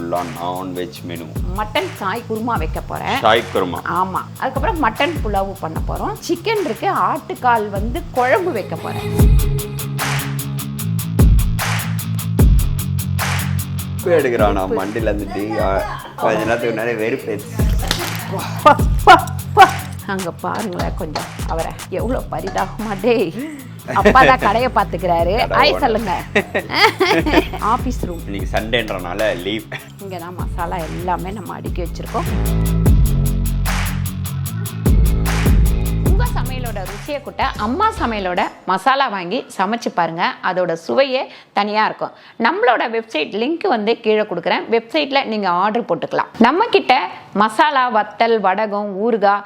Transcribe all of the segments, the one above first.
ஃபுல்லாக non veg menu. Mutton Sai kurma வைக்க போகிறேன். சாய் குருமா. ஆமாம். அதுக்கப்புறம் மட்டன் புலாவு பண்ண போகிறோம். சிக்கன் இருக்கு, ஆட்டுக்கால் வந்து குழம்பு வைக்க போகிறேன். எடுக்கிறான் நான் மண்டியில் இருந்துட்டு கொஞ்ச நேரத்துக்கு முன்னாடி வெறுப்பேச்சு. அங்கே பாருங்களேன் கொஞ்சம் அவரை எவ்வளோ பரிதாபமா. டேய் அப்பா தான் கடையை பார்த்துக்கிறாரு. ஆய் சொல்லுங்க. ஆஃபீஸ் ரூம் இன்னைக்கு சண்டேன்றனால லீவ். இங்கே தான் மசாலா எல்லாமே நம்ம அடுக்கி வச்சுருக்கோம். உங்கள் சமையலோட ருசியை கூட்ட அம்மா சமையலோட மசாலா வாங்கி சமைச்சு பாருங்கள். அதோட சுவையே தனியாக இருக்கும். நம்மளோட வெப்சைட் லிங்க் வந்து கீழே கொடுக்குறேன். வெப்சைட்டில் நீங்கள் ஆர்டர் போட்டுக்கலாம். நம்மக்கிட்ட மசாலா, வத்தல், வடகம், ஊறுகாய்,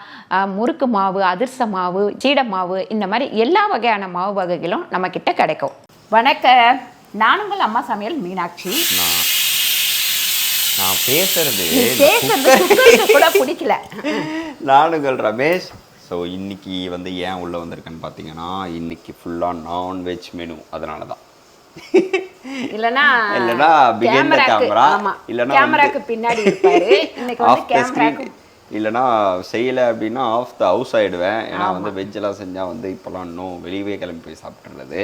முறுக்கு மாவு, அதிர்ச மாவு, சீடை மாவு, இந்த மாதிரி எல்லா வகையான மாவு வகைகளும் நம்மக்கிட்ட கிடைக்கும். வணக்கம், நான் உங்கள் அம்மா சமையல் மீனாட்சி. நான் பேசுறது கூட பிடிக்கல. நான் உங்கள் ரமேஷ். ஸோ இன்றைக்கி வந்து ஏன் உள்ளே வந்திருக்கேன்னு பார்த்தீங்கன்னா, இன்றைக்கி ஃபுல்லாக நான்வெஜ் மெனு. அதனால தான். இல்லைன்னா பிஹைண்ட் த கேமரா, இல்லைன்னா கேமராக்கு பின்னாடி இருப்பாரு. இன்னைக்கு வந்து கேமராக்கு இல்லைனா செய்யலை அப்படின்னா ஆஃப் த ஹவுஸ் ஆகிடுவேன். ஏன்னா வந்து வெஜ்ஜெல்லாம் செஞ்சால் வந்து இப்போலாம் இன்னும் வெளியே கிளம்பி போய் சாப்பிட்றது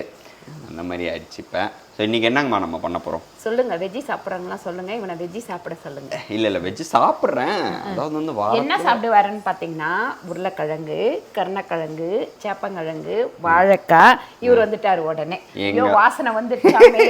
அந்த மாதிரி ஆயிடுச்சு. இப்போ ஸோ இன்றைக்கி என்னங்கம்மா நம்ம பண்ண போகிறோம்? சொல்லுங்க. வெஜ்ஜி சாப்பிட்றாங்களா சொல்லுங்க. இவனை வெஜ்ஜி சாப்பிட சொல்லுங்க. இல்லை வெஜ்ஜி சாப்பிட்றேன். அதாவது வந்து என்ன சாப்பிடுவாருன்னு பார்த்தீங்கன்னா, உருளைக்கிழங்கு, கருணக்கிழங்கு, சேப்பங்கிழங்கு, வாழைக்காய். இவர் வந்துட்டாரு உடனே. ஐயோ வாசனை வந்துருச்சாமே,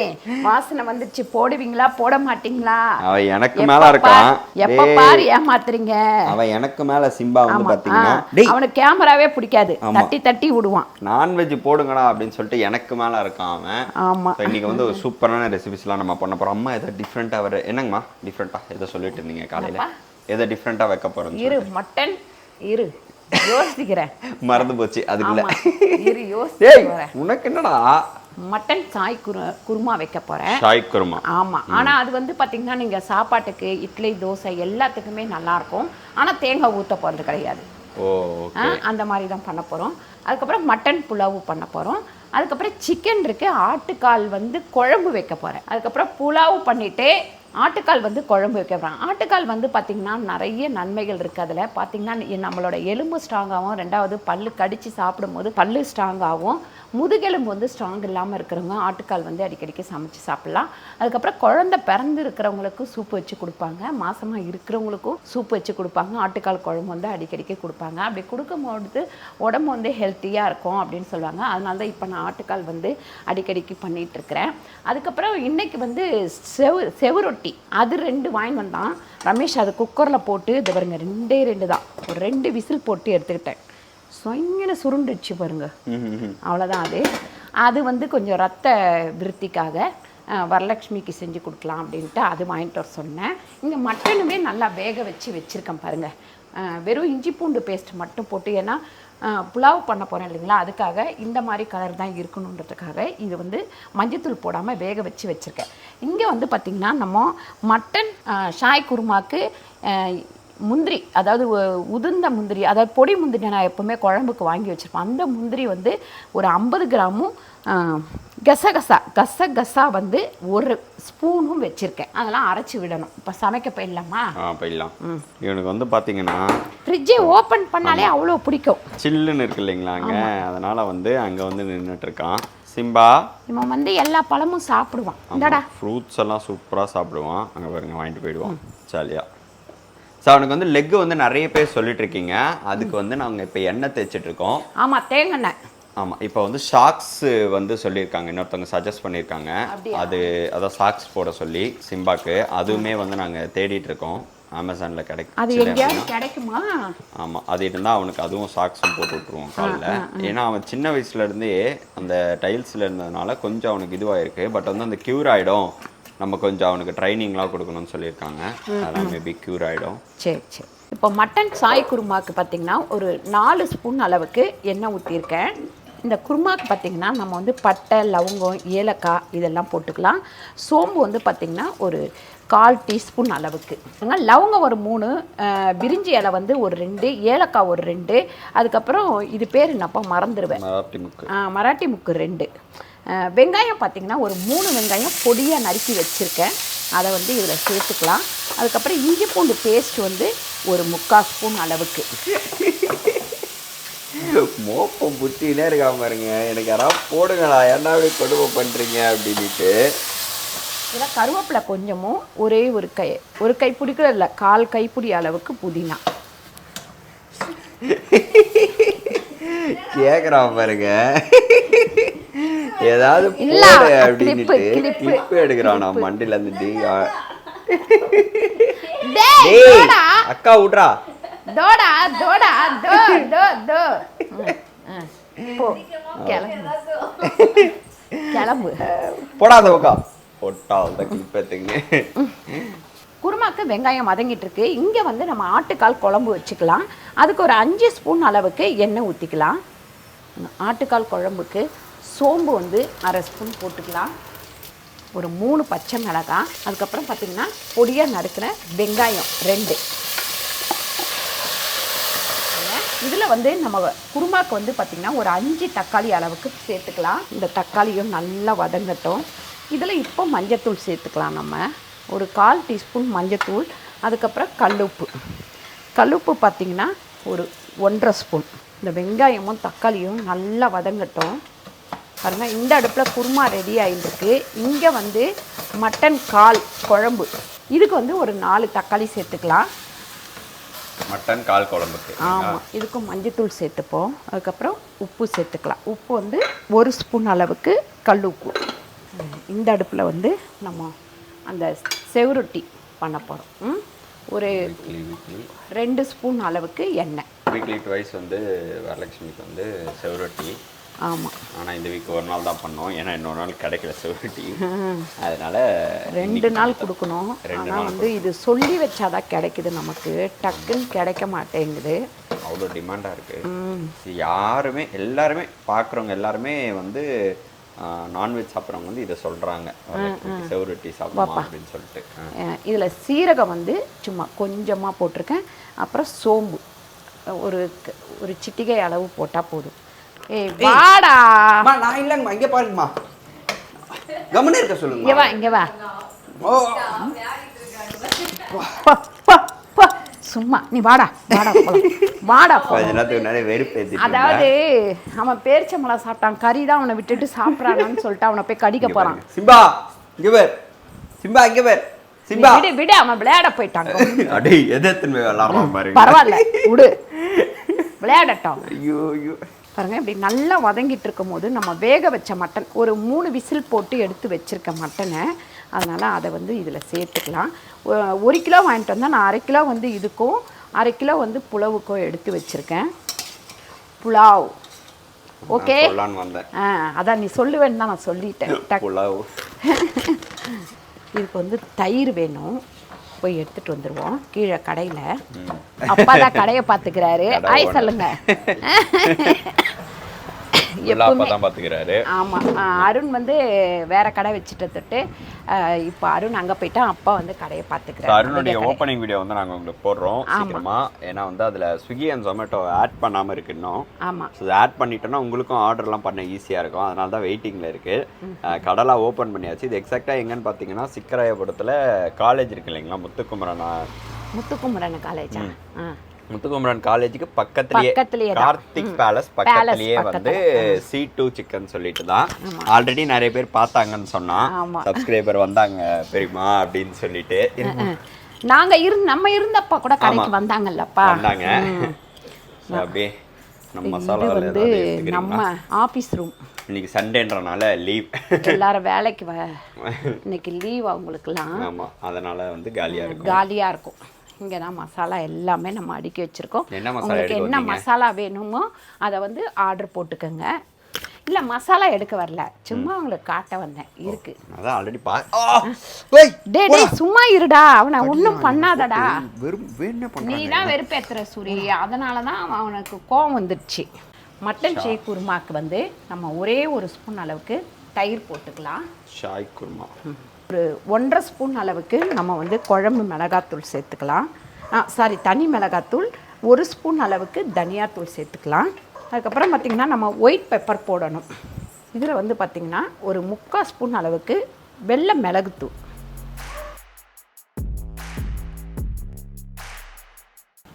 வாசனை வந்துருச்சு, போடுவீங்களா போட மாட்டீங்களா? அவன் எனக்கு மேல இருக்கான். எப்ப பாரு ஏமாத்துறீங்க. அவன் எனக்கு மேல சிம்பா வந்து பாத்தீங்கன்னா அவனுக்கு கேமராவே பிடிக்காது, தட்டி தட்டி விடுவான். நான்வெஜ் போடுங்கடா அப்படின்னு சொல்லிட்டு எனக்கு மேல இருக்கான் அவன். ஆமா. இன்னைக்கு வந்து ஒரு சூப்பரான ரெசிபிஸ்லாம் நம்ம பண்ண போறோம். அம்மா ஏதோ டிஃப்ரெண்டா வர என்னங்கம்மா டிஃப்ரெண்டா ஏதோ சொல்லிட்டு இருந்தீங்க காலையில, ஏதோ டிஃப்ரெண்டா வைக்க போறோம். இரு மட்டன் இரு யோசிக்கிறேன், மறந்து போச்சு அதுக்குள்ள. இரு யோசிக்கிறேன். உனக்கு என்னடா மட்டன் சாய் குருமா வைக்க போறேன். சாய் குருமா. ஆமா. ஆனா அது வந்து பாத்தீங்கன்னா நீங்க சாப்பாட்டுக்கு இட்லி, தோசை எல்லாத்துக்குமே நல்லா இருக்கும். ஆனா தேங்காய் ஊத்த போறது கிடையாது. அந்த மாதிரி தான் பண்ண போறோம். அதுக்கப்புறம் மட்டன் புலாவு பண்ண போறோம். அதுக்கப்புறம் சிக்கன் இருக்கு, ஆட்டுக்கால் வந்து குழம்பு வைக்க போறேன். அதுக்கப்புறம் புலாவு பண்ணிட்டு ஆட்டுக்கால் வந்து குழம்பு வைக்க போகிறேன். ஆட்டுக்கால் வந்து பார்த்திங்கன்னா நிறைய நன்மைகள் இருக்குது. அதில் பார்த்திங்கன்னா நம்மளோட எலும்பு ஸ்ட்ராங்காகவும், ரெண்டாவது பல்லு கடித்து சாப்பிடும்போது பல்லு ஸ்ட்ராங்காகவும், முதுகெலும்பு வந்து ஸ்ட்ராங் இல்லாமல் இருக்கிறவங்க ஆட்டுக்கால் வந்து அடிக்கடிக்கு சமைச்சு சாப்பிட்லாம். அதுக்கப்புறம் குழந்தை பிறந்து இருக்கிறவங்களுக்கு சூப்பு வச்சு கொடுப்பாங்க, மாசமாக இருக்கிறவங்களுக்கும் சூப்பு வச்சு கொடுப்பாங்க. ஆட்டுக்கால் குழம்பு வந்து அடிக்கடிக்கு கொடுப்பாங்க. அப்படி கொடுக்கும்போது உடம்பு வந்து ஹெல்த்தியாக இருக்கும் அப்படின்னு சொல்லுவாங்க. அதனால தான் இப்போ நான் ஆட்டுக்கால் வந்து அடிக்கடிக்கு பண்ணிகிட்ருக்கிறேன். அதுக்கப்புறம் இன்றைக்கி வந்து செவுரொட்டி அது 2 வாங்கி வந்தான் ரமேஷ். அது குக்கரில் போட்டு இது பாருங்க, 2 தான், ஒரு 2 விசில் போட்டு எடுத்துக்கிட்டேன். சொங்கன சுருண்டுச்சு பாருங்க, அவ்வளோதான். அது வந்து கொஞ்சம் ரத்த விருத்திக்காக வரலட்சுமிக்கு செஞ்சு கொடுக்கலாம் அப்படின்ட்டு அது வாங்கிட்டு வர சொன்னேன். இங்கே மட்டனுமே நல்லா வேக வச்சுருக்கேன் பாருங்கள். வெறும் இஞ்சி பூண்டு பேஸ்ட் மட்டும் போட்டு, ஏன்னா புலாவ் பண்ண போகிறேன் இல்லைங்களா, அதுக்காக இந்த மாதிரி கலர் தான் இருக்கணுன்றதுக்காக இது வந்து மஞ்சத்தூள் போடாமல் வேக வச்சுருக்கேன். இங்கே வந்து பார்த்திங்கன்னா நம்ம மட்டன் ஷாய் குருமாக்கு முந்திரி, அதாவது உதிர்ந்த முந்திரி, அதாவது பொடி முந்திரி நான் எப்போவுமே குழம்புக்கு வாங்கி வச்சுருப்பேன். அந்த முந்திரி வந்து ஒரு 50 கிராமும், கசகசா வந்து 1 ஸ்பூனும் வச்சுருக்கேன். அதெல்லாம் அரைச்சி விடணும். இப்போ சமைக்க போயிடலாமா? போயிடலாம். இவனுக்கு வந்து பார்த்தீங்கன்னா ஃப்ரிட்ஜை ஓப்பன் பண்ணாலே அவ்வளோ பிடிக்கும். சில்லுன்னு இருக்கு இல்லைங்களா அங்கே, அதனால் வந்து அங்கே வந்து நின்றுட்டு இருக்கான் சிம்பா. இவன் வந்து எல்லா பழமும் சாப்பிடுவான். இந்தடா ஃப்ரூட்ஸ் எல்லாம் சூப்பராக சாப்பிடுவான். அங்கே பாருங்க வாங்கிட்டு போயிடுவான் ஜாலியாக. ஸோ அவனுக்கு வந்து லெக்கு வந்து நிறைய பேர் சொல்லிட்டு இருக்கீங்க. அதுக்கு வந்து நாங்கள் இப்போ எண்ணெய் தேய்ச்சிட்டு இருக்கோம். ஆமாம், தேங்காய். ஆமாம், இப்போ வந்து ஷாக்ஸ் வந்து சொல்லியிருக்காங்க, இன்னொருத்தவங்க சஜஸ்ட் பண்ணியிருக்காங்க. அதான் ஷாக்ஸ் போட சொல்லி சிம்பாக்கு. அதுவுமே வந்து நாங்கள் தேடிட்டு இருக்கோம். அமேசானில் கிடைக்குமா? ஆமாம், அது இருந்தால் அவனுக்கு அதுவும் ஷாக்ஸும் போட்டு விட்ருவோம் காலில். ஏன்னா அவன் சின்ன வயசுலேருந்தே அந்த டைல்ஸில் இருந்ததுனால கொஞ்சம் அவனுக்கு இதுவாக இருக்குது. பட் வந்து அந்த க்யூர் ஆகிடும், நம்ம கொஞ்சம் அவனுக்கு ட்ரைனிங்லாம் கொடுக்கணும்னு சொல்லியிருக்காங்க. அதெல்லாம் மேபி க்யூர் ஆகிடும். சரி சரி. இப்போ மட்டன் சாய் குருமாவுக்கு பார்த்திங்கன்னா ஒரு 4 ஸ்பூன் அளவுக்கு எண்ணெய் ஊற்றிருக்கேன். இந்த குருமாவுக்கு பார்த்திங்கன்னா நம்ம வந்து பட்டை, லவங்கம், ஏலக்காய் இதெல்லாம் போட்டுக்கலாம். சோம்பு வந்து பார்த்திங்கன்னா ஒரு 1/4 டீஸ்பூன் அளவுக்கு, லவங்கம் ஒரு 3, பிரிஞ்சி இலை வந்து ஒரு 2, ஏலக்காய் ஒரு 2, அதுக்கப்புறம் இது பேர் என்னப்பா மறந்துடுவேன், மராட்டி முக்கு 2, வெங்காயம் பார்த்திங்கன்னா ஒரு 3 வெங்காயம் பொடியாக நறுக்கி வச்சுருக்கேன். அதை வந்து இதில் சேர்த்துக்கலாம். அதுக்கப்புறம் இஞ்சி பூண்டு பேஸ்ட் வந்து ஒரு 3/4 ஸ்பூன் அளவுக்கு. மோப்பம் புத்தினே இருக்காம பாருங்க. எனக்கு யாராவது போடுங்களா, என்ன அப்படி கொடுமை பண்ணுறீங்க அப்படின்ட்டு. இதில் கருவேப்பிலை கொஞ்சமும், ஒரே ஒரு கைப்பிடி கூட இல்லை, 1/4 கைப்பிடி அளவுக்கு புதினா. கேட்குறான் பாருங்க, ஏதாவது போடு அப்படின்ட்டு கிளிப்பு எடுக்கிறான். நான் மண்டில இருந்து அக்கா விட்றா தோடா தோடா தோ தோ தோ போ கிளம்பு போடாத உக்கா போட்டா அந்த கிளிப்பத்துங்க. குருமாக்கு வெங்காயம் வதங்கிட்டு இருக்கு. இங்கே வந்து நம்ம ஆட்டுக்கால் குழம்பு வச்சுக்கலாம். அதுக்கு ஒரு 5 ஸ்பூன் அளவுக்கு எண்ணெய் ஊற்றிக்கலாம். ஆட்டுக்கால் குழம்புக்கு சோம்பு வந்து 1/2 ஸ்பூன் போட்டுக்கலாம். ஒரு 3 பச்சை மிளகாய், அதுக்கப்புறம் பார்த்திங்கன்னா பொடியாக நறுக்கிற வெங்காயம் 2. இதில் வந்து நம்ம குருமாக்கு வந்து பார்த்திங்கன்னா ஒரு 5 தக்காளி அளவுக்கு சேர்த்துக்கலாம். இந்த தக்காளியும் நல்லா வதங்கட்டும். இதில் இப்போ மஞ்சத்தூள் சேர்த்துக்கலாம். நம்ம ஒரு 1/4 டீஸ்பூன் மஞ்சத்தூள், அதுக்கப்புறம் கல்லுப்பு பார்த்திங்கன்னா ஒரு 1/2 ஸ்பூன். இந்த வெங்காயமும் தக்காளியும் நல்லா வதங்கட்டும். பாருங்கள், இந்த அடுப்பில் குருமா ரெடி ஆகிட்டுருக்கு. இங்கே வந்து மட்டன் கால் குழம்பு, இதுக்கு வந்து ஒரு 4 தக்காளி சேர்த்துக்கலாம். மட்டன் கால் குழம்புக்கு. ஆமாம், இதுக்கும் மஞ்சத்தூள் சேர்த்துப்போம். அதுக்கப்புறம் உப்பு சேர்த்துக்கலாம். உப்பு வந்து 1 ஸ்பூன் அளவுக்கு கல் உப்பு. இந்த அடுப்பில் வந்து நம்ம அந்த செவரொட்டி பண்ண போகிறோம். ஒரு 2 ஸ்பூன் அளவுக்கு எண்ணெய். வீக்லி ட்வைஸ் வந்து வரலட்சுமிக்கு வந்து செவரொட்டி. ஆமாம், ஆனால் இந்த வீக் ஒரு நாள் தான் பண்ணோம், ஏன்னா இன்னொரு நாள் கிடைக்கல செவரொட்டி. அதனால் 2 நாள் கொடுக்கணும். ஆனால் வந்து இது சொல்லி வச்சாதான் கிடைக்குது, நமக்கு டக்குன்னு கிடைக்க மாட்டேங்குது. அவ்வளோ டிமாண்டாக இருக்குது. யாருமே எல்லாருமே பார்க்குறவங்க எல்லாருமே வந்து நான்வெஜ் சாப்பிட்றவங்க வந்து இதை சொல்கிறாங்க, செவரொட்டி சாப்பிடலாம் அப்படின்னு சொல்லிட்டு. இதில் சீரகம் வந்து சும்மா கொஞ்சமாக போட்டிருக்கேன். அப்புறம் சோம்பு ஒரு சிட்டிகை அளவு போட்டால் போதும். ஏய் வாடா, நான் இல்லைங்கம்மா, இங்கே பாருங்கம்மா, கவனம் இருக்க சொல்லுங்க. இங்கே வா, இங்கே வா. சும்மா நீ வாடா வாடா வாடா. அதாவது அவன் பேரிச்சம்பழம் சாப்பிட்டான், கறி தான் அவனை விட்டுட்டு சாப்பிட்றானான்னு சொல்லிட்டு அவனை போய் கடிக்க போறான். சிம்பா இங்கே பேர், சிம்பா இங்கே பேர், சிம்பா விடு விடு, அவன் விளையாட போயிட்டாங்க. அடே எதத்துமே விளையாடாம பாருங்க. பரவாயில்ல விடு, விளையாடட்டும். ஐயோ ஐயோ பாருங்க, இப்படி நல்லா வதங்கிட்டு இருக்கும் போது நம்ம வேக வச்ச மட்டன் ஒரு 3 விசில் போட்டு எடுத்து வச்சிருக்க மட்டனை, அதனால் அதை வந்து இதில் சேர்த்துக்கலாம். 1 கிலோ வாங்கிட்டு வந்தால் நான் 1/2 கிலோ வந்து இதுக்கும் 1/2 கிலோ வந்து புலாவுக்கும் எடுத்து வச்சுருக்கேன். புலாவ் ஓகே. அதான் நீ சொல்லுவேன்னு தான் நான் சொல்லிட்டேன். புலாவ். இதுக்கு வந்து தயிர் வேணும், போய் எடுத்துகிட்டு வந்துடுவோம் கீழே கடையில். அப்பா தான் கடையை பார்த்துக்கிறாரு. ஆய் சொல்லுங்க. ஆமாம், அருண் வந்து வேற கடை வச்சுட்டு இப்போ அருண் அங்கே போயிட்டா, அப்பா வந்து கடையை பார்த்துக்கிறாரு. அருணுடைய ஓப்பனிங் வீடியோ வந்து நாங்கள் உங்களுக்கு போடுறோம் சீக்கிரமா. ஏன்னா வந்து அதில் ஸ்விக்கி அண்ட் ஜொமேட்டோ ஆட் பண்ணாமல் இருக்கு இன்னும். ஆமாம், ஸோ ஆட் பண்ணிட்டோன்னா உங்களுக்கும் ஆர்டர்லாம் பண்ண ஈஸியாக இருக்கும். அதனால தான் வெயிட்டிங்கில் இருக்குது. கடலாக ஓப்பன் பண்ணியாச்சு. இது எக்ஸாக்டாக எங்கன்னு பார்த்தீங்கன்னா சிக்கராயபுரத்தில் காலேஜ் இருக்கு இல்லைங்களா, முத்துக்குமரன் காலேஜா? முத்துக்குமரன் காலேஜுக்கு பக்கத்துலயே கார்த்திக் பேலஸ் பக்கத்துலயே வந்து C2 சிக்கன் சொல்லிட்டு தான் ஆல்ரெடி நிறைய பேர் பார்த்தாங்கன்னு சொன்னா, சப்ஸ்கிரைபர் வந்தாங்க பெரியமா அப்படின்னு சொல்லிட்டு. நாங்க நம்ம இருந்தப்ப கூட கடைக்கு வந்தாங்கல்லப்பா, வந்தாங்க. அப்படியே நம்ம மசாலா வந்து நம்ம ஆபீஸ் ரூம். இன்னைக்கு சண்டேன்றனால லீவ், எல்லாரும் வேலைக்கு இன்னைக்கு லீவ் அவங்களுக்குலாம். ஆமா, அதனால வந்து காலியா இருக்கும். இங்கே தான் மசாலா எல்லாமே நம்ம அடுக்கி வச்சுருக்கோம். உங்களுக்கு என்ன மசாலா வேணுமோ அதை வந்து ஆர்டர் போட்டுக்கோங்க. இல்லை மசாலா எடுக்க வரல, சும்மா உங்களுக்கு காட்ட வந்தேன். இருக்கு டே டே சும்மா இருடா, அவனை ஒன்றும் பண்ணாதடா. நீ தான் வெறுப்பேத்துற சூரி, அதனால தான் அவனுக்கு கோவம் வந்துடுச்சு. மட்டன் ஷேக் குருமாக்கு வந்து நம்ம ஒரே 1 ஸ்பூன் அளவுக்கு தயிர் போட்டுக்கலாம். ஷாய் குருமா ஒரு 1/2 ஸ்பூன் அளவுக்கு நம்ம வந்து குழம்பு மிளகாத்தூள் சேர்த்துக்கலாம். தனி மிளகாத்தூள் 1 ஸ்பூன் அளவுக்கு தனியாத்தூள் சேர்த்துக்கலாம். அதுக்கப்புறம் பார்த்திங்கன்னா நம்ம ஒயிட் பெப்பர் போடணும். இதில் வந்து பார்த்திங்கன்னா ஒரு 3/4 ஸ்பூன் அளவுக்கு வெள்ளை மிளகுத்தூள்.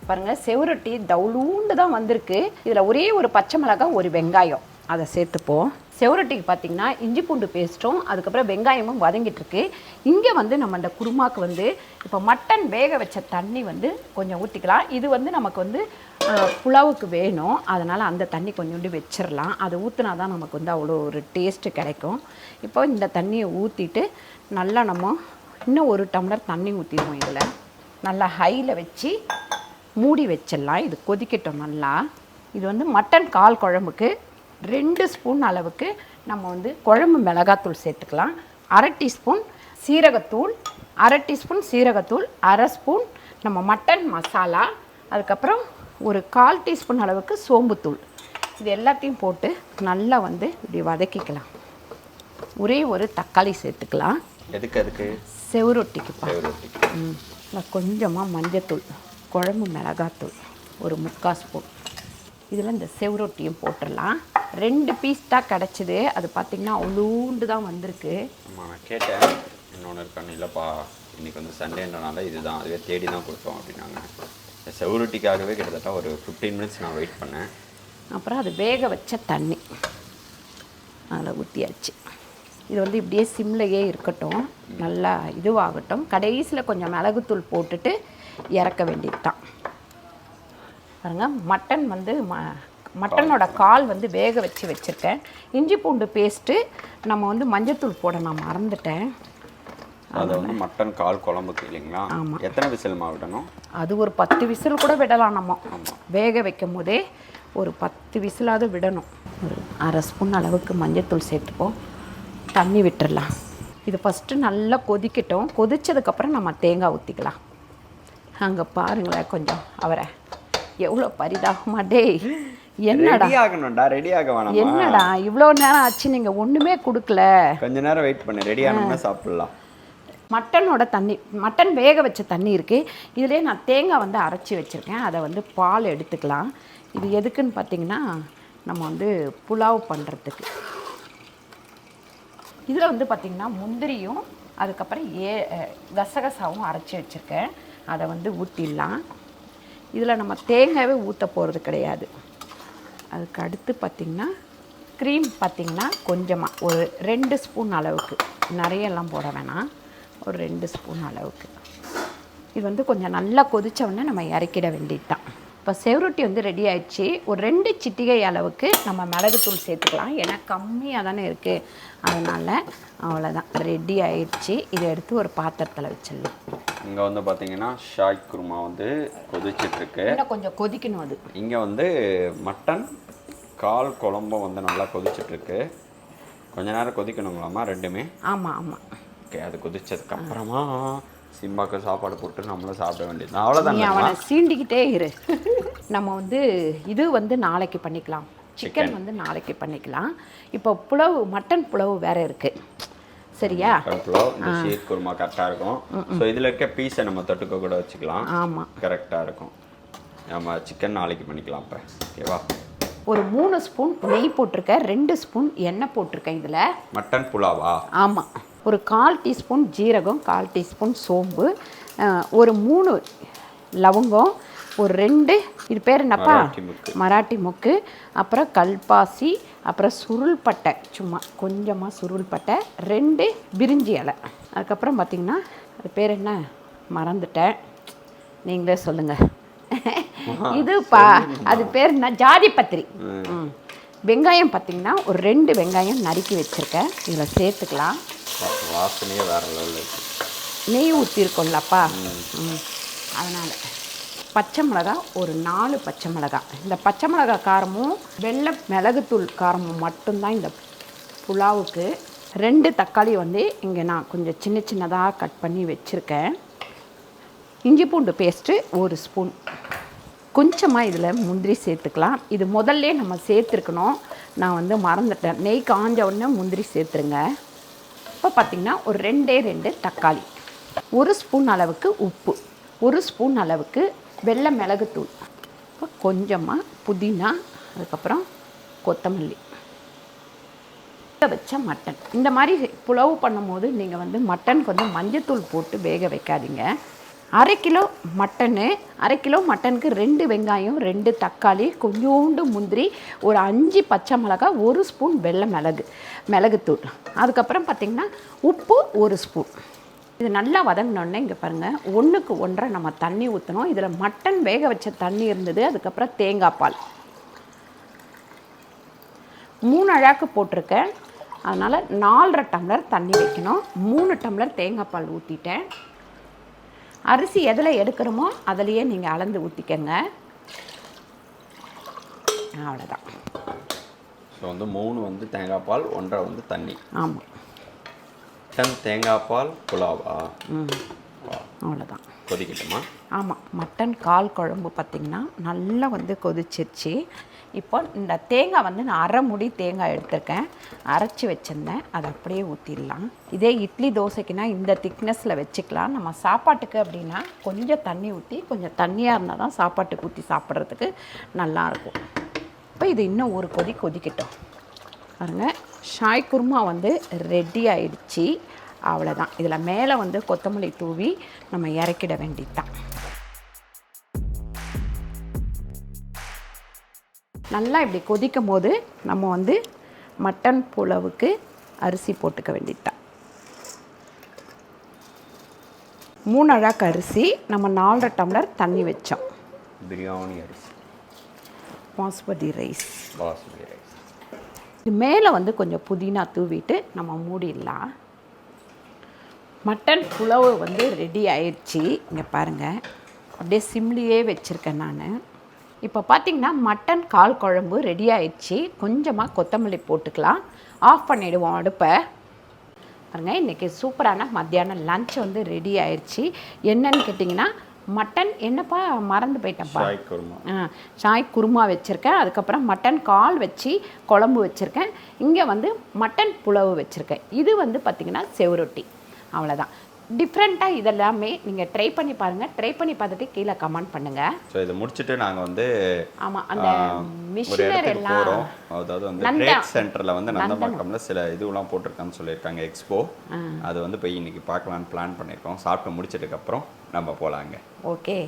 பாருங்கள் செவரொட்டி தவுளூண்டு தான் வந்திருக்கு. இதில் ஒரே ஒரு பச்சை மிளகாய், ஒரு வெங்காயம் அதை சேர்த்துப்போம். செவரொட்டிக்கு பார்த்திங்கன்னா இஞ்சி பூண்டு பேஸ்ட்டும் அதுக்கப்புறம் வெங்காயமும் வதங்கிட்டுருக்கு. இங்கே வந்து நம்ம இந்த குருமாக்கு வந்து இப்போ மட்டன் வேக வச்ச தண்ணி வந்து கொஞ்சம் ஊற்றிக்கலாம். இது வந்து நமக்கு வந்து புலாவுக்கு வேணும், அதனால் அந்த தண்ணி கொஞ்சோண்டு வச்சிடலாம். அதை ஊற்றினா தான் நமக்கு வந்து அவ்வளோ ஒரு டேஸ்ட்டு கிடைக்கும். இப்போ இந்த தண்ணியை ஊற்றிட்டு நல்லா நம்ம இன்னும் ஒரு டம்ளர் தண்ணி ஊற்றிடுவோம். இதில் நல்லா ஹையில் வச்சு மூடி வச்சிடலாம். இது கொதிக்கட்டும் நல்லா. இது வந்து மட்டன் கால் குழம்புக்கு 2 ஸ்பூன் அளவுக்கு நம்ம வந்து குழம்பு மிளகாத்தூள் சேர்த்துக்கலாம். 1/2 டீஸ்பூன் சீரகத்தூள், 1/2 டீஸ்பூன் சீரகத்தூள், 1/2 ஸ்பூன் நம்ம மட்டன் மசாலா, அதுக்கப்புறம் ஒரு 1/4 டீஸ்பூன் அளவுக்கு சோம்புத்தூள். இது எல்லாத்தையும் போட்டு நல்லா வந்து இப்படி வதக்கிக்கலாம். ஒரே ஒரு தக்காளி சேர்த்துக்கலாம். எதுக்கு செவரொட்டிக்குப்பா. கொஞ்சமாக மஞ்சத்தூள், குழம்பு மிளகாத்தூள் ஒரு 3/4 ஸ்பூன். இதில் இந்த செவரொட்டியும் போட்டுடலாம். 2 பீஸ் தான் கிடச்சிது. அது பார்த்திங்கன்னா அவ்வளோண்டு தான் வந்திருக்கு. நான் கேட்டேன் இன்னொன்று இருக்கான்னு. இல்லைப்பா இன்றைக்கி வந்து சண்டேன்றனால இதுதான், அதுவே தேடி தான் கொடுத்தோம் அப்படின்னாங்க. செவரொட்டிக்காகவே கிட்டத்தட்ட ஒரு 15 மினிட்ஸ் நான் வெயிட் பண்ணேன். அப்புறம் அது வேக வச்ச தண்ணி அதில் ஊற்றியாச்சு. இது வந்து இப்படியே சிம்லையே இருக்கட்டும், நல்லா இதுவாகட்டும். கடைசியில் கொஞ்சம் மிளகுத்தூள் போட்டுட்டு இறக்க வேண்டியது தான். பாருங்கள் மட்டன் வந்து மட்டனோட கால் வந்து வேக வச்சு வச்சுருக்கேன். இஞ்சி பூண்டு பேஸ்ட்டு நம்ம வந்து மஞ்சத்தூள் போட நான் மறந்துட்டேன். அதை வந்து மட்டன் கால் குழம்புக்கு இல்லைங்களா? ஆமாம். எத்தனை விசில் விடணும்? அது ஒரு 10 விசில் கூட விடலாம். நம்ம வேக வைக்கும் போதே ஒரு 10 விசிலாவது விடணும். ஒரு 1/2 ஸ்பூன் அளவுக்கு மஞ்சத்தூள் சேர்த்துப்போம். தண்ணி விட்டுடலாம். இது ஃபஸ்ட்டு நல்லா கொதிக்கட்டும். கொதித்ததுக்கப்புறம் நம்ம தேங்காய் ஊற்றிக்கலாம். அங்கே பாருங்களேன் கொஞ்சம் அவரை எவ்வளோ பரிதாபமா. டேய் என்னடா ரெடி ஆக வேணாம். என்னடா இவ்வளோ நேரம் ஆச்சு, நீங்கள் ஒன்றுமே கொடுக்கல. கொஞ்ச நேரம் வெயிட் பண்ணு, ரெடி ஆனோம்னா சாப்பிடலாம். மட்டனோட தண்ணி, மட்டன் வேக வச்ச தண்ணி இருக்குது. இதிலே நான் தேங்காய் வந்து அரைச்சி வச்சுருக்கேன். அதை வந்து பால் எடுத்துக்கலாம். இது எதுக்குன்னு பார்த்தீங்கன்னா நம்ம வந்து புலாவ் பண்ணுறதுக்கு. இதில் வந்து பார்த்திங்கன்னா முந்திரியும் அதுக்கப்புறம் கசகசாவும் அரைச்சி வச்சுருக்கேன். அதை வந்து ஊற்றிடலாம். இதில் நம்ம தேங்காவே ஊற்ற போகிறது கிடையாது. அதுக்கு அடுத்து பார்த்திங்கன்னா க்ரீம் பார்த்திங்கன்னா கொஞ்சமாக ஒரு 2 ஸ்பூன் அளவுக்கு, நிறையெல்லாம் போட வேணாம், ஒரு 2 ஸ்பூன் அளவுக்கு. இது வந்து கொஞ்சம் நல்லா கொதித்த உடனே நம்ம இறக்கிட வேண்டியது தான். இப்போ செவரொட்டி வந்து ரெடி ஆயிடுச்சு. ஒரு 2 சிட்டிகை அளவுக்கு நம்ம மிளகுத்தூள் சேர்த்துக்கலாம். ஏன்னா கம்மியாக தானே இருக்குது, அதனால் அவ்வளோதான், ரெடி ஆயிடுச்சு. இதை எடுத்து ஒரு பாத்திரத்தில் வச்சிடலாம். இங்கே வந்து பார்த்தீங்கன்னா ஷாய் குருமா வந்து கொதிச்சிட்ருக்கு. இன்னும் கொஞ்சம் கொதிக்கணும். அது இங்கே வந்து மட்டன் கால் குழம்பும் வந்து நல்லா கொதிச்சிட்ருக்கு. கொஞ்ச நேரம் கொதிக்கணுங்களாம்மா ரெண்டுமே? ஆமாம் ஆமாம். ஓகே, அது கொதிச்சதுக்கப்புறமா சிம்பாக்கு சாப்பாடு போட்டு நம்மளும் சாப்பிட வேண்டியது. அவ்வளோதான். அவனை சீண்டிக்கிட்டே இரு. நம்ம வந்து இது வந்து நாளைக்கு பண்ணிக்கலாம். சிக்கன் வந்து நாளைக்கு பண்ணிக்கலாம். இப்போ புலவு, மட்டன் புலவு வேறு இருக்குது. சரியா? புலவு இந்த ஷீர் குருமா கரெக்டாக இருக்கும். ஸோ இதில் இருக்க பீஸை நம்ம தொட்டுக்க கூட வச்சுக்கலாம். ஆமாம், கரெக்டாக இருக்கும். நம்ம சிக்கன் நாளைக்கு பண்ணிக்கலாம். இப்போ ஓகேவா? ஒரு 3 ஸ்பூன் நெய் போட்டிருக்கேன், 2 ஸ்பூன் எண்ணெய் போட்டிருக்கேன். இதில் மட்டன் புலாவா? ஆமாம். ஒரு 1/4 டீஸ்பூன் ஜீரகம், 1/4 டீஸ்பூன் சோம்பு, ஒரு 3 லவங்கம், ஒரு 2 இது பேர் என்னப்பா, மராட்டி மொக்கு, அப்புறம் கல்பாசி, அப்புறம் சுருள் பட்டை, சும்மா கொஞ்சமாக சுருள் பட்டை, 2 பிரிஞ்சி இலை. அதுக்கப்புறம் பார்த்திங்கன்னா அது பேர் என்ன மறந்துட்டேன், நீங்களே சொல்லுங்கள். இதுப்பா அது பேர் என்ன, ஜாதி பத்திரி. வெங்காயம் பார்த்திங்கன்னா ஒரு 2 வெங்காயம் நறுக்கி வச்சுருக்கேன். இதில் சேர்த்துக்கலாம். வாசனையே வேறு லெவலில் இருக்குது. நெய் ஊற்றிருக்கோம்லப்பா, அதனால். பச்சை மிளகா ஒரு 4 பச்சை மிளகா. இந்த பச்சை மிளகா காரமும் வெள்ளை மிளகுத்தூள் காரமும் மட்டும்தான் இந்த புலாவுக்கு. 2 தக்காளி வந்து இங்கே நான் கொஞ்சம் சின்ன சின்னதாக கட் பண்ணி வச்சுருக்கேன். இஞ்சி பூண்டு பேஸ்ட்டு 1 ஸ்பூன். கொஞ்சமாக இதில் முந்திரி சேர்த்துக்கலாம். இது முதல்ல நம்ம சேர்த்துருக்கணும், நான் வந்து மறந்துட்டேன். நெய் காஞ்ச உடனே முந்திரி சேர்த்துருங்க. இப்போ பார்த்திங்கன்னா ஒரு 2 தக்காளி, 1 ஸ்பூன் அளவுக்கு உப்பு, 1 ஸ்பூன் அளவுக்கு வெள்ளை மிளகுத்தூள், இப்போ கொஞ்சமாக புதினா, அதுக்கப்புறம் கொத்தமல்லி, வச்ச மட்டன். இந்த மாதிரி புலவு பண்ணும்போது நீங்கள் வந்து மட்டனுக்கு வந்து மஞ்சத்தூள் போட்டு வேக வைக்காதீங்க. 1/2 கிலோ மட்டனு, 1/2 கிலோ மட்டனுக்கு 2 வெங்காயம், 2 தக்காளி, கொஞ்சோண்டு முந்திரி, ஒரு 5 பச்சை மிளகாய், 1 ஸ்பூன் வெள்ளை மிளகுத்தூள். அதுக்கப்புறம் பார்த்திங்கன்னா உப்பு 1 ஸ்பூன். இது நல்லா வதங்கினோடனே இங்கே பாருங்கள் 1க்கு 1.5 நம்ம தண்ணி ஊற்றணும். இதில் மட்டன் வேக வச்ச தண்ணி இருந்தது. அதுக்கப்புறம் தேங்காய் பால் 3 அழாக்கு போட்டிருக்கேன். அதனால் 4.5 டம்ளர் தண்ணி வைக்கணும். 3 டம்ளர் தேங்காய் பால் ஊற்றிட்டேன். அரிசி எதில் எடுக்கிறோமோ அதிலையே நீங்கள் அளந்து ஊற்றிக்கங்க. அவ்வளோதான். ஸோ வந்து 3 வந்து தேங்காய் பால், 1.5 வந்து தண்ணி. ஆமாம். மட்டன் தேங்காய் பால் புலாவா? அவ்வளோதான். கொதிக்கட்டுமா? ஆமாம். மட்டன் கால் குழம்பு பார்த்திங்கன்னா நல்லா வந்து கொதிச்சிருச்சு. இப்போ இந்த தேங்காய் வந்து நான் 1/2 மூடி தேங்காய் எடுத்திருக்கேன், அரைச்சி வச்சுருந்தேன். அதை அப்படியே ஊற்றிடலாம். இதே இட்லி தோசைக்குன்னா இந்த திக்னஸில் வச்சுக்கலாம். நம்ம சாப்பாட்டுக்கு அப்படின்னா கொஞ்சம் தண்ணி ஊற்றி, கொஞ்சம் தண்ணியாக இருந்தால் தான் சாப்பாட்டுக்கு ஊற்றி சாப்பிட்றதுக்கு நல்லாயிருக்கும். இப்போ இது இன்னும் ஒரு கொதிக்கட்டும். பாருங்கள், ஷாய் குருமா வந்து ரெடி ஆயிடுச்சு. அவ்வளோதான். இதில் மேலே வந்து கொத்தமல்லி தூவி நம்ம இறக்கிட வேண்டியது தான். நல்லா இப்படி கொதிக்கும் போது நம்ம வந்து மட்டன் புலாவுக்கு அரிசி போட்டுக்க வேண்டியது தான். 3 அழாக்கு அரிசி, நம்ம 4.5 டம்ளர் தண்ணி வச்சோம். பிரியாணி அரிசி, பாஸ்மதி ரைஸ். பாஸ்மதி ரைஸ். இது மேலே வந்து கொஞ்சம் புதினா தூவிட்டு நம்ம மூடிடலாம். மட்டன் புலாவு வந்து ரெடி ஆயிடுச்சு. இங்கே பாருங்கள், அப்படியே சிம்லியே வச்சுருக்கேன் நான். இப்போ பார்த்திங்கன்னா மட்டன் கால் குழம்பு ரெடி ஆயிடுச்சு. கொஞ்சமாக கொத்தமல்லி போட்டுக்கலாம். ஆஃப் பண்ணிவிடுவோம் அடுப்பை. பாருங்கள், இன்றைக்கி சூப்பரான மத்தியானம் லஞ்ச் வந்து ரெடி ஆயிடுச்சு. என்னன்னு கேட்டிங்கன்னா மட்டன் என்னப்பா மறந்து போயிட்டேன்ப்பா. ஷாய் குருமா வச்சுருக்கேன். அதுக்கப்புறம் மட்டன் கால் வச்சு குழம்பு வச்சுருக்கேன். இங்கே வந்து மட்டன் புலாவு வச்சுருக்கேன். இது வந்து பார்த்திங்கன்னா செவரொட்டி. அவ்வளோதான். டிஃப்ரெண்ட்டாக இதெல்லாமே நீங்கள் ட்ரை பண்ணி பாருங்கள். ட்ரை பண்ணி பார்த்துட்டு கீழே கமெண்ட் பண்ணுங்கள். ஸோ இதை முடிச்சுட்டு நாங்கள் வந்து ஆமாம், அந்த மிஷினர் எல்லாம் போகிறோம். அதாவது வந்து ட்ரேட் சென்டரில் வந்து நந்தம்பாக்கம்ல சில இதுவெல்லாம் போட்டிருக்கான்னு சொல்லியிருக்காங்க, எக்ஸ்போ. அது வந்து போய் இன்றைக்கி பார்க்கலான்னு பிளான் பண்ணியிருக்கோம். சாப்பிட்டு முடிச்சதுக்கப்புறம் நம்ம போகலாங்க. ஓகே.